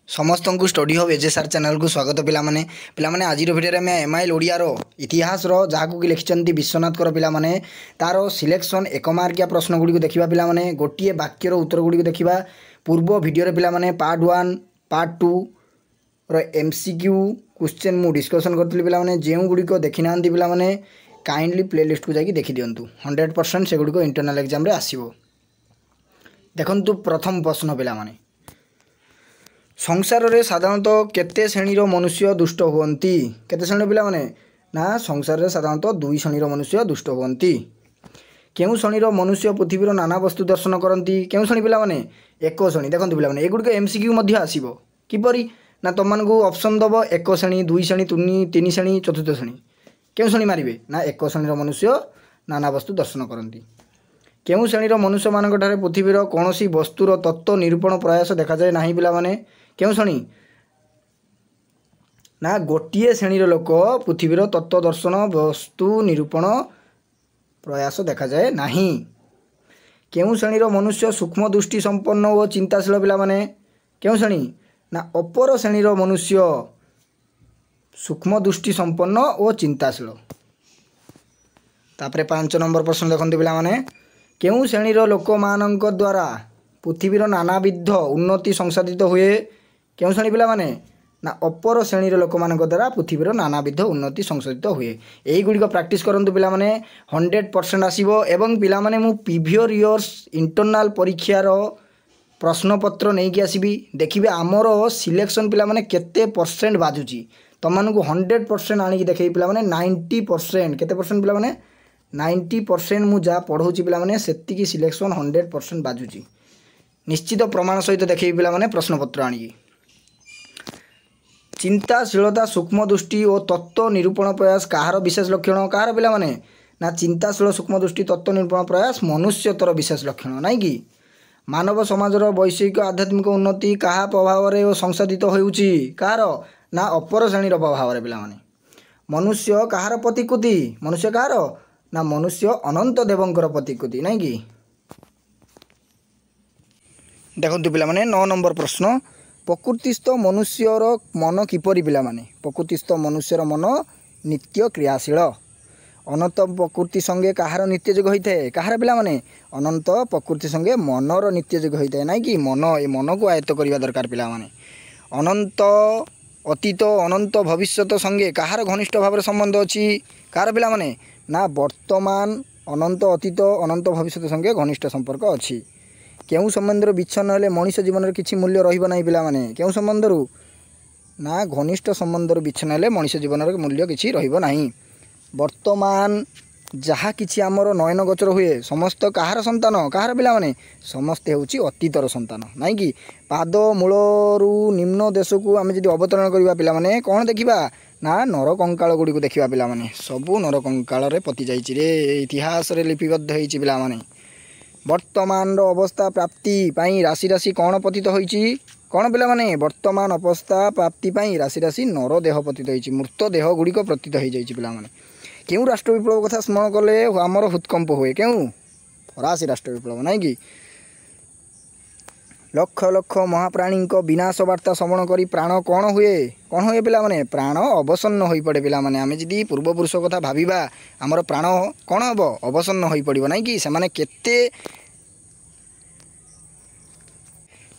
समस्त को study hub एजेसार channel को स्वागत पिलाने पिलाने आज भिडियो में एमआईएल ओडियार इतिहास जहाँ कि लिखिं विश्वनाथ पिलाने तार सिलेक्शन एक मार्किया प्रश्न गुड़ी देखा पिलाने गोटे वाक्यर उत्तर गुड़ी देखा पूर्व भिडियो पिलाने पार्ट 1 पार्ट 2 एमसीक्यू क्वेश्चन मु डिस्कसन करी पिलाने जो गुड़िक देखी ना पिलाने काइंडली प्लेलिस्ट को जाकि देखी दिंतु 100% से गुड़िक इंटरनल एग्जाम रे आसीबो। देखंतु प्रथम प्रश्न पिलाने संसार रे साधारणतः केते श्रेणीर मनुष्य दुष्ट हुअन्ति केते श्रेणी पिलाने ना संसार रे साधारणतः 2 श्रेणीर मनुष्य दुष्ट हुअन्ति। केउ श्रेणीर मनुष्य पृथ्वीर नाना वस्तु दर्शन करती केउ श्रेणी पिलाने एक श्रेणी। देखंतु पिलाने एगुड़िक एमसीक्यू मध्य आसीबो किपरि ना तुमको ऑप्शन दब एक श्रेणी 2 श्रेणी 3 श्रेणी चतुर्थ श्रेणी केउ श्रेणी मारिबे ना एक श्रेणीर मनुष्य नाना वस्तु दर्शन करती। केउ श्रेणीर मनुष्य मानक ठारे पृथ्वीर कौनसी वस्तुर तत्व निरूपण प्रयास देखा जाए नाही पिलाने केउ श्रेणी ना गोटे श्रेणीर लोक पृथ्वीर तत्व दर्शन वस्तु निरूपण प्रयास देखा जाए नाही। केउ श्रेणीर मनुष्य सूक्ष्म दृष्टि संपन्न और चिंताशील पिलाने केउ श्रेणी ना अपर श्रेणीर मनुष्य सूक्ष्म दृष्टि संपन्न और चिंताशील। तापरे 5 नंबर प्रश्न देखते पिलाने केउ श्रेणीर लोक मानक द्वारा पृथ्वीर नानाविध उन्नति संसाधित हुए केउ श्रेणी पिलाने ना अपर श्रेणीर लोक मानक द्वारा पृथ्वीर नानाविध उन्नति संसाधित हुए। यही गुड़िक प्रैक्टिस करंतु पिलाने 100% आसीबो एवं पिलाने मु प्रीवियस इयर्स इंटरनल परीक्षार प्रश्नपत्र नहीं कि आसबि देखिए आमर सिलेक्शन पिलाने केते परसेंट बाजुची तुमको 100% आनिक देखे पिलाने 90% केते परसेंट पिलाने 90% मु जा पढ़ाऊँ पिलाने सेतिकी सिलेक्शन 100% बाजुची निश्चित प्रमाण सहित देखे पिलाने प्रश्नपत्र आनिकी। चिंताशीलता सूक्ष्म दृष्टि और तत्व निरूपण प्रयास कहार विशेष लक्षण कहार पिलाने ना चिंताशील सूक्ष्म दृष्टि तत्व निरूपण प्रयास मनुष्यतर विशेष लक्षण नाई कि मानव समाजर वैषयिक आध्यात्मिक उन्नति कहा प्रभाव में संसाधित होउची कहार ना अपर श्रेणीर प्रभाव में पिलाने मनुष्य कहार प्रतिकृति मनुष्य कहार ना मनुष्य अनंत देवंकर प्रतिकृति नाई कि। देखंतु पिलाने 9 नंबर प्रश्न प्रकृतिस्थ मनुष्यर मन किपरि पिलाने प्रकृतिस्थ मनुष्यर मन नित्य क्रियाशील अनंत प्रकृति संगे कहार नित्य जोग होता है कहार पिलाने अनंत प्रकृति संगे मनर नित्य जोग होता है नाई कि मन ए मन को आयत्त करवा दरकार पिलाने अनंत अतीत अनंत भविष्यत संगे कहार घनिष्ठ भाव संबंध अच्छी कहार पिलाने ना वर्तमान अनंत अतीत अनंत भविष्यत संगे घनिष्ठ संपर्क अच्छी। केउ संबंधर विच्छन हेले मनुष्य जीवन किसी मूल्य रहिबो नाही पिलाने केउ संबंधरू ना घनिष्ठ संबंधर विच्छन हेले मनुष्य जीवन मूल्य किसी रहिबो नाही। वर्तमान जहाँ किछि आमर नयन गोचर हुए समस्त कहार संतान कहार पिलाने समस्ते होउची अतीतर संतान नाई कि पाद मूलरू निम्न देश को आम जब अवतरण करवा पिलाने कौन देखा ना नर कंकाल गुड़ी को देखा पिलाने सबू नर कंकाल रे पति जाइछि रे इतिहास रे लिपिबद्ध होइछि पिलाने। वर्तमान अवस्था प्राप्ति पाई राशि राशि कौन पतित होइछि कौन पिलाने वर्तमान अवस्था प्राप्ति पाई राशि राशि नर देह पतित होइछि मृत देह गुड़िक पतित हो जाइछि पिलाने। क्यों राष्ट्र विप्लव कथा स्मरण कले आमर हृत्कंप हुए क्यों फरासी राष्ट्र विप्लव नाई कि लक्ष लक्ष महाप्राणी विनाश वार्ता श्रवण करी प्राण कौन हुए पिलाने प्राण अवसन्न हो पड़े पिलाने आम जदि पूर्वपुरुष कथा भाविबा आमर प्राण कौन हम अवसन्न हो पड़ो नाई कि से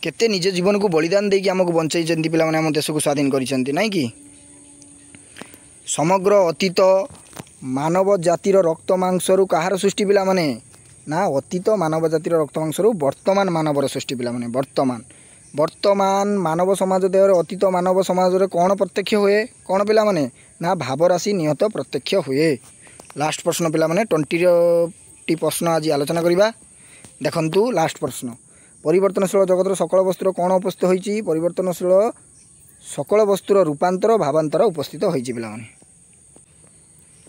केते निज जीवन को बलिदान देकी आमको बंचाई पिलाने आम देश को स्वाधीन करिसेंती नाई कि समग्र अतीत मानव जातिर रक्त मांसरू कहार सृष्टि पिलाने ना अतीत मानव जातिर रक्त मांसरू वर्तमान मानवर सृष्टि पिलाने वर्तमान मानव समाज देहर अतीत मानव समाज रे कौन प्रत्यक्ष हुए कौन पिलाने ना भावराशि निहत प्रत्यक्ष हुए। लास्ट प्रश्न पिलाने 20टी प्रश्न आज आलोचना करिबा। देखंतु लास्ट प्रश्न परिवर्तनशील जगतर सकल वस्तुर कौन उपस्थित होइछि परिवर्तनशील सकल वस्तुर रूपांतर भावांतर उपस्थित होइछि पिलाने।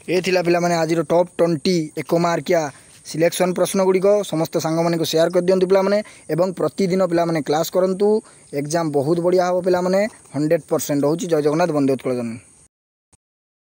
ये थिला पिलाने आज टॉप 20 एक मार्किया सिलेक्शन प्रश्न गुड़िक समस्त सांग माने शेयर कर दियंतु पिलाने एवं प्रतिदिन पिलाने क्लास करंतु एग्जाम बहुत बढ़िया हम पिलाने 100% होउछि। जय जगन्नाथ, वंदे उत्कल जननी।